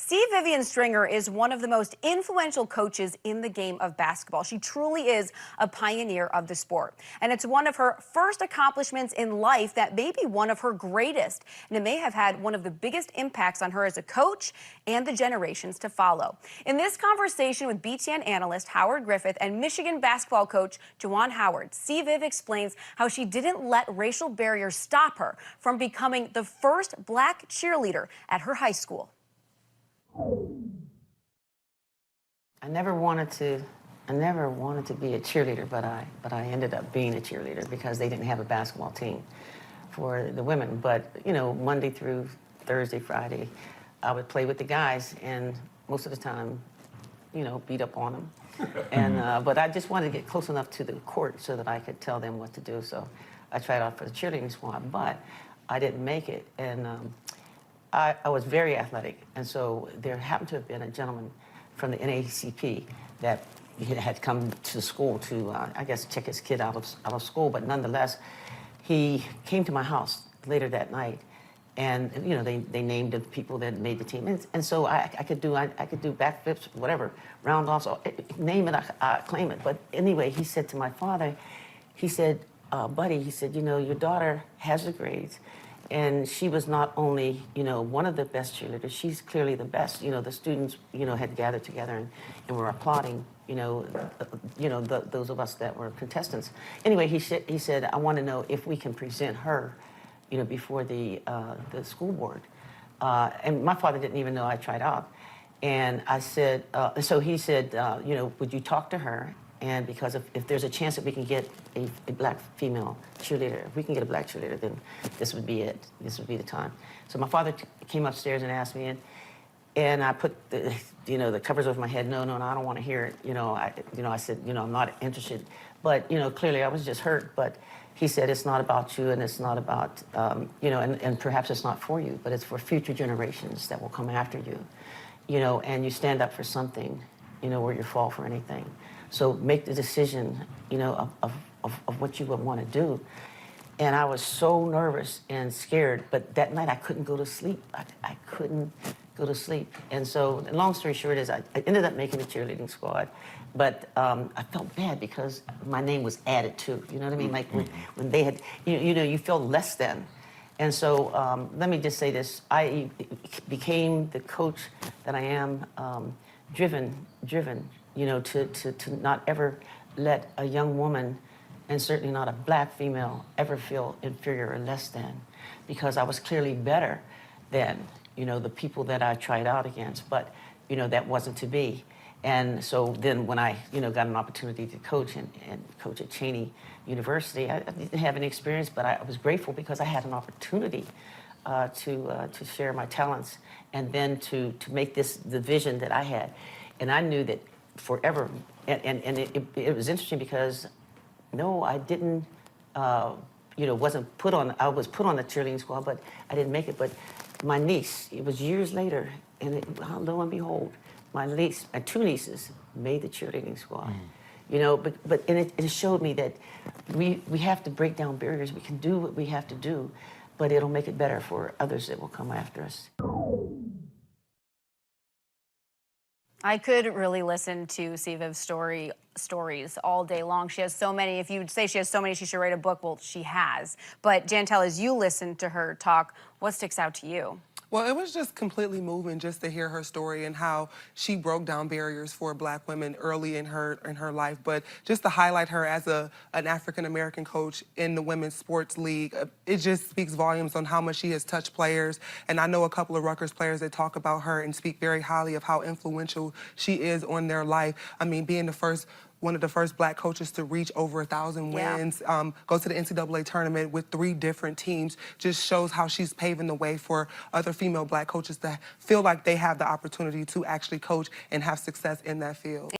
Vivian Stringer is one of the most influential coaches in the game of basketball. She truly is a pioneer of the sport. And it's one of her first accomplishments in life that may be one of her greatest. And it may have had one of the biggest impacts on her as a coach and the generations to follow. In this conversation with BTN analyst Howard Griffith and Michigan basketball coach Juwan Howard, Viv explains how she didn't let racial barriers stop her from becoming the first black cheerleader at her high school. I never wanted to be a cheerleader, but I ended up being a cheerleader because they didn't have a basketball team for the women. But you know, Monday through Thursday, Friday, I would play with the guys, and most of the time, you know, beat up on them. And but I just wanted to get close enough to the court so that I could tell them what to do. So I tried out for the cheerleading squad, but I didn't make it. And I was very athletic, and so there happened to have been a gentleman from the NAACP that had come to school to, I guess, check his kid out of school. But nonetheless, he came to my house later that night, and you know, they named the people that made the team, and so I could do backflips, whatever, round offs, name it, I claim it. But anyway, he said to my father, he said, buddy, he said, you know, your daughter has the grades. And she was not only, you know, one of the best cheerleaders, she's clearly the best. You know, the students, you know, had gathered together and were applauding, you know, those of us that were contestants. Anyway, he said, I want to know if we can present her, you know, before the school board. And my father didn't even know I tried out. And I said, so he said, you know, would you talk to her? And because if there's a chance that we can get a black female cheerleader, if we can get a black cheerleader, then this would be it. This would be the time. So my father came upstairs and asked me, and I put the, you know, the covers over my head. No, I don't want to hear it. You know, I said, you know, I'm not interested. But you know, clearly I was just hurt. But he said, it's not about you, and it's not about, you know, and perhaps it's not for you, but it's for future generations that will come after you. You know, and you stand up for something, you know, where you fall for anything. So make the decision, you know, of what you would want to do. And I was so nervous and scared, but that night I couldn't go to sleep. I couldn't go to sleep. And so, long story short is I ended up making the cheerleading squad, but I felt bad because my name was added too. You know what I mean? Like when they had, you know, you feel less than. And so let me just say this, I became the coach that I am, driven, you know, to not ever let a young woman, and certainly not a black female, ever feel inferior or less than, because I was clearly better than, you know, the people that I tried out against, but, you know, that wasn't to be. And so then when I, you know, got an opportunity to coach and coach at Cheney University, I didn't have any experience, but I was grateful because I had an opportunity to share my talents and then to make this the vision that I had. And I knew that forever, and it was interesting because, no, I didn't, you know, wasn't put on, I was put on the cheerleading squad, but I didn't make it. But my niece, it was years later, and lo and behold, my niece, and two nieces made the cheerleading squad. You know, but it showed me that we have to break down barriers. We can do what we have to do, but it'll make it better for others that will come after us. I could really listen to Viv's stories all day long. She has so many. If you'd say she has so many, she should write a book. Well, she has. But Jantel, as you listen to her talk, what sticks out to you? Well, it was just completely moving just to hear her story and how she broke down barriers for black women early in her life. But just to highlight her as an African-American coach in the Women's Sports League, it just speaks volumes on how much she has touched players. And I know a couple of Rutgers players that talk about her and speak very highly of how influential she is on their life. I mean, being one of the first black coaches to reach over 1,000 wins, go to the NCAA tournament with 3 different teams, just shows how she's paving the way for other female black coaches to feel like they have the opportunity to actually coach and have success in that field.